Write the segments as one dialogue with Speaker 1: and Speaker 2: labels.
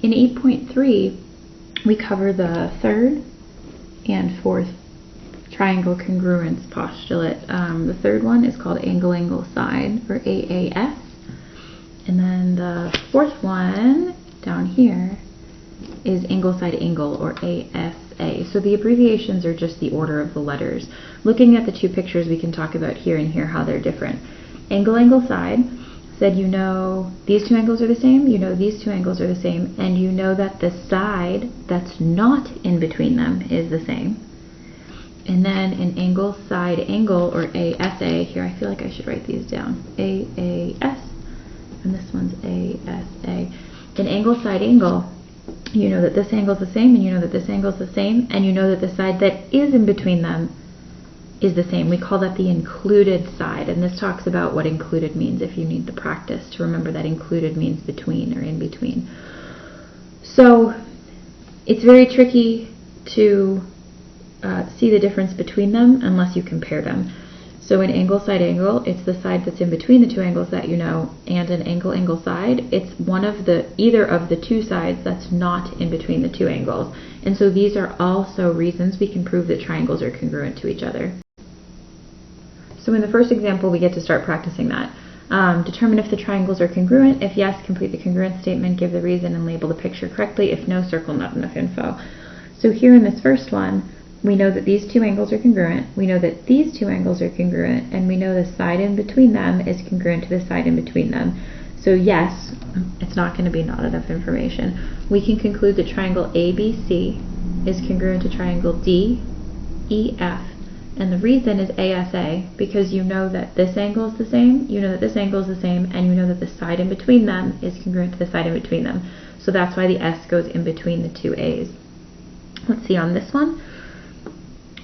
Speaker 1: In 8.3, we cover the third and fourth triangle congruence postulate. The third one is called angle side, or AAS. And then the fourth one down here is angle side angle, or ASA. So the abbreviations are just the order of the letters. Looking at the two pictures, we can talk about here and here how they're different. Angle side said, you know these two angles are the same, you know these two angles are the same, and you know that the side that's not in between them is the same. And then an angle side angle, or ASA, here I feel like I should write these down, AAS, and this one's ASA. An angle side angle, you know that this angle is the same, and you know that this angle is the same, and you know that the side that is in between them is the same. We call that the included side, and this talks about what included means if you need the practice to remember that included means between or in between. So it's very tricky to see the difference between them unless you compare them. So an angle side angle, it's the side that's in between the two angles that you know, and an angle side, it's one of the either of the two sides that's not in between the two angles. And so these are also reasons we can prove that triangles are congruent to each other. So in the first example, we get to start practicing that. Determine if the triangles are congruent. If yes, complete the congruence statement, give the reason, and label the picture correctly. If no, circle not enough info. So here in this first one, we know that these two angles are congruent, we know that these two angles are congruent, and we know the side in between them is congruent to the side in between them. So yes, it's not going to be not enough information. We can conclude that triangle ABC is congruent to triangle DEF, and the reason is ASA, because you know that this angle is the same, you know that this angle is the same, and you know that the side in between them is congruent to the side in between them. So that's why the S goes in between the two A's. Let's see on this one.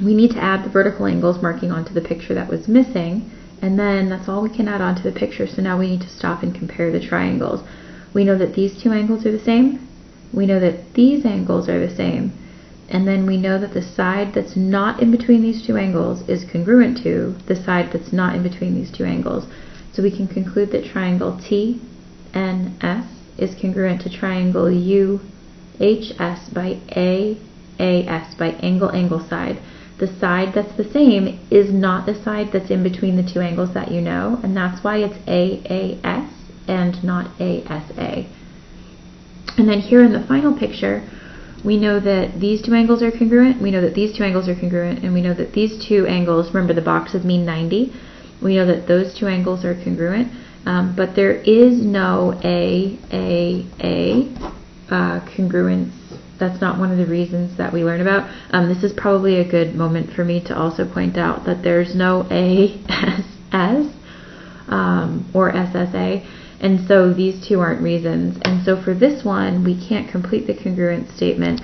Speaker 1: We need to add the vertical angles marking onto the picture that was missing, and then that's all we can add onto the picture. So now we need to stop and compare the triangles. We know that these two angles are the same, we know that these angles are the same, and then we know that the side that's not in between these two angles is congruent to the side that's not in between these two angles. So we can conclude that triangle TNS is congruent to triangle UHS by AAS, by angle side. The side that's the same is not the side that's in between the two angles that you know, and that's why it's AAS and not ASA. And then here in the final picture, we know that these two angles are congruent, we know that these two angles are congruent, and we know that these two angles, remember the boxes mean 90, we know that those two angles are congruent, but there is no congruence. That's not one of the reasons that we learn about. This is probably a good moment for me to also point out that there's no ASS or SSA, and so these two aren't reasons. And so for this one, we can't complete the congruence statement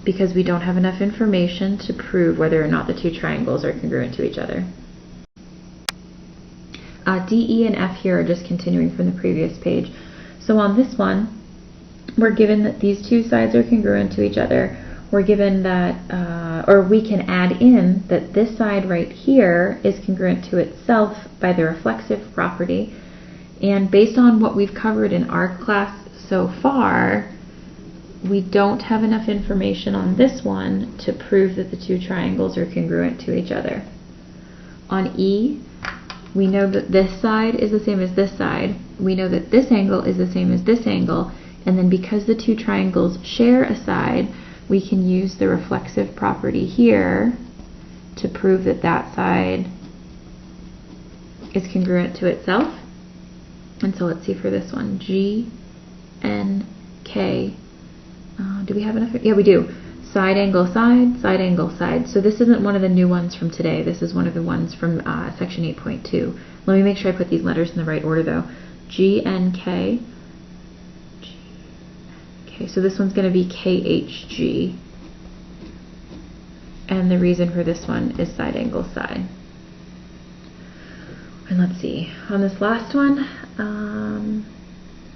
Speaker 1: because we don't have enough information to prove whether or not the two triangles are congruent to each other. D, E, and F here are just continuing from the previous page. So on this one, we're given that these two sides are congruent to each other. We're given that, or we can add in that this side right here is congruent to itself by the reflexive property. And based on what we've covered in our class so far, we don't have enough information on this one to prove that the two triangles are congruent to each other. On E, we know that this side is the same as this side. We know that this angle is the same as this angle. And then because the two triangles share a side, we can use the reflexive property here to prove that that side is congruent to itself. And so let's see for this one, G, N, K. Do we have enough? Yeah, we do. Side angle side, side angle side. So this isn't one of the new ones from today. This is one of the ones from section 8.2. Let me make sure I put these letters in the right order though. G, N, K. Okay, so this one's going to be KHG, and the reason for this one is side angle side. And let's see, on this last one,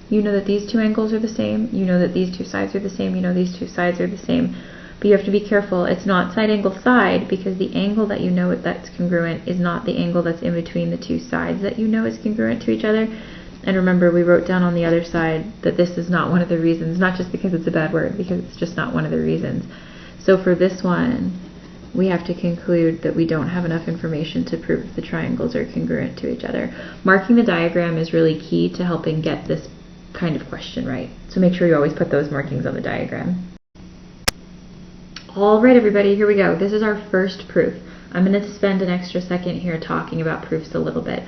Speaker 1: you know that these two angles are the same, you know that these two sides are the same, you know these two sides are the same, but you have to be careful. It's not side angle side, because the angle that you know that's congruent is not the angle that's in between the two sides that you know is congruent to each other. And remember, we wrote down on the other side that this is not one of the reasons, not just because it's a bad word, because it's just not one of the reasons. So for this one, we have to conclude that we don't have enough information to prove the triangles are congruent to each other. Marking the diagram is really key to helping get this kind of question right. So make sure you always put those markings on the diagram. All right, everybody, here we go. This is our first proof. I'm going to spend an extra second here talking about proofs a little bit.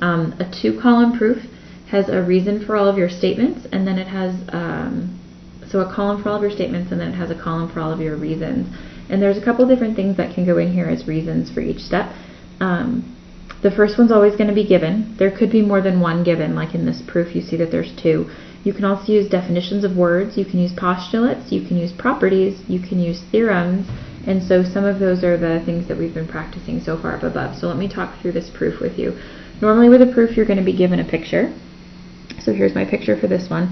Speaker 1: A 2-column proof has a reason for all of your statements, and then it has so a column for all of your statements, and then it has a column for all of your reasons. And there's a couple different things that can go in here as reasons for each step. The first one's always going to be given. There could be more than one given, like in this proof you see that there's 2. You can also use definitions of words, you can use postulates, you can use properties, you can use theorems, and so some of those are the things that we've been practicing so far up above. So let me talk through this proof with you. Normally with a proof you're going to be given a picture. So here's my picture for this one.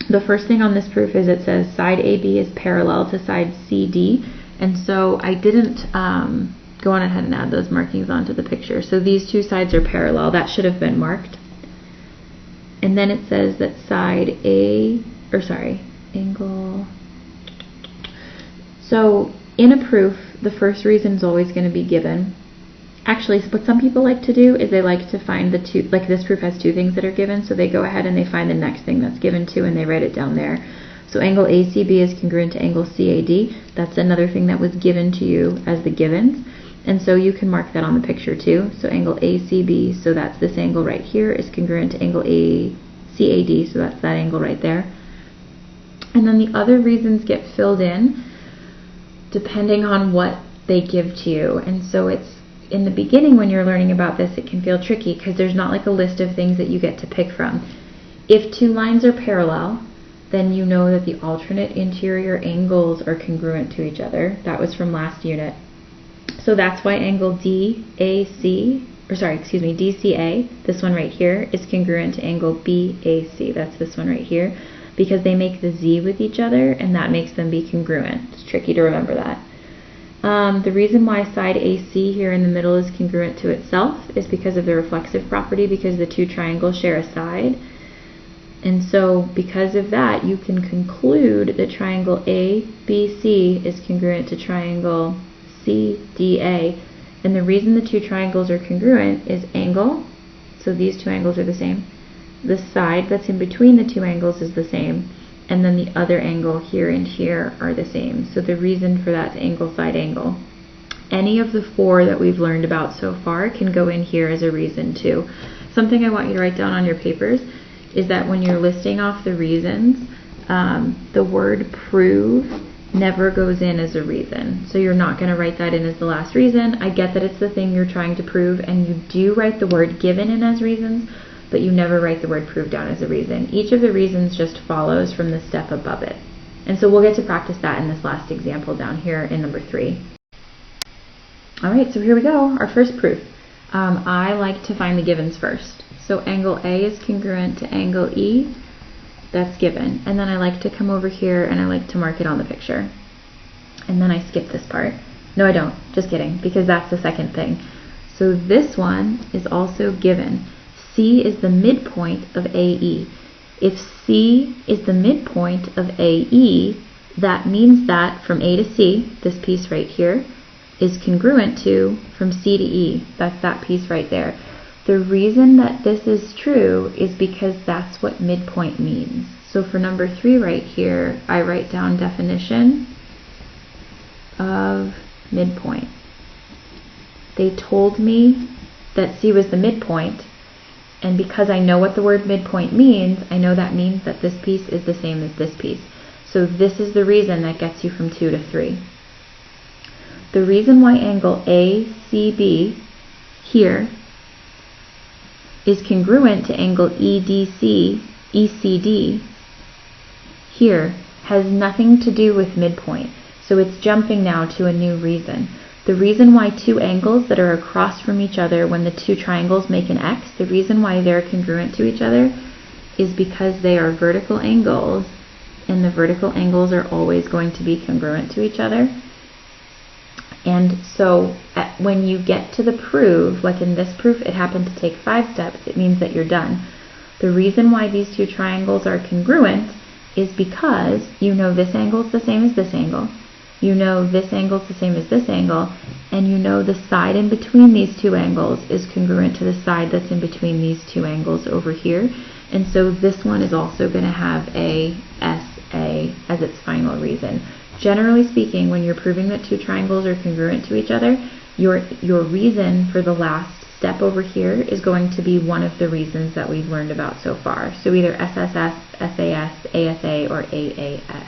Speaker 1: The first thing on this proof is it says side AB is parallel to side CD, and so I didn't go on ahead and add those markings onto the picture. So these 2 sides are parallel. That should have been marked. And then it says that angle. So in a proof, the first reason is always going to be given. Actually, what some people like to do is they like to find the 2, like this proof has 2 things that are given, so they go ahead and they find the next thing that's given too, and they write it down there. So angle ACB is congruent to angle CAD. That's another thing that was given to you as the givens. And so you can mark that on the picture too. So angle ACB, so that's this angle right here, is congruent to angle CAD, so that's that angle right there. And then the other reasons get filled in depending on what they give to you. And so it's in the beginning when you're learning about this, it can feel tricky because there's not like a list of things that you get to pick from. If 2 lines are parallel, then you know that the alternate interior angles are congruent to each other. That was from last unit. So that's why angle DCA, this one right here, is congruent to angle BAC. That's this one right here, because they make the Z with each other, and that makes them be congruent. It's tricky to remember that. The reason why side AC here in the middle is congruent to itself is because of the reflexive property, because the 2 triangles share a side. And so because of that, you can conclude that triangle ABC is congruent to triangle CDA. And the reason the 2 triangles are congruent is angle, so these 2 angles are the same. The side that's in between the 2 angles is the same, and then the other angle here and here are the same. So the reason for that is angle, side, angle. Any of the 4 that we've learned about so far can go in here as a reason too. Something I want you to write down on your papers is that when you're listing off the reasons, the word prove never goes in as a reason. So you're not going to write that in as the last reason. I get that it's the thing you're trying to prove, and you do write the word given in as reasons, but you never write the word prove down as a reason. Each of the reasons just follows from the step above it. And so we'll get to practice that in this last example down here in number 3. Alright, so here we go, our first proof. I like to find the givens first. So angle A is congruent to angle E. That's given. And then I like to come over here and I like to mark it on the picture. And then I skip this part. No, I don't. Just kidding, because that's the second thing. So this one is also given. C is the midpoint of AE. If C is the midpoint of AE, that means that from A to C, this piece right here, is congruent to from C to E. That's that piece right there. The reason that this is true is because that's what midpoint means. So for number 3 right here, I write down definition of midpoint. They told me that C was the midpoint, and because I know what the word midpoint means, I know that means that this piece is the same as this piece. So this is the reason that gets you from 2 to 3. The reason why angle ACB here is congruent to angle ECD here has nothing to do with midpoint. So it's jumping now to a new reason. The reason why 2 angles that are across from each other when the 2 triangles make an X, the reason why they're congruent to each other is because they are vertical angles, and the vertical angles are always going to be congruent to each other. And so when you get to the proof, like in this proof, it happened to take 5 steps, it means that you're done. The reason why these two triangles are congruent is because you know this angle is the same as this angle, you know this angle is the same as this angle, and you know the side in between these two angles is congruent to the side that's in between these two angles over here. And so this one is also going to have a SA as its final reason. Generally speaking, when you're proving that two triangles are congruent to each other, your reason for the last step over here is going to be one of the reasons that we've learned about so far. So either SSS, SAS, ASA, or AAS.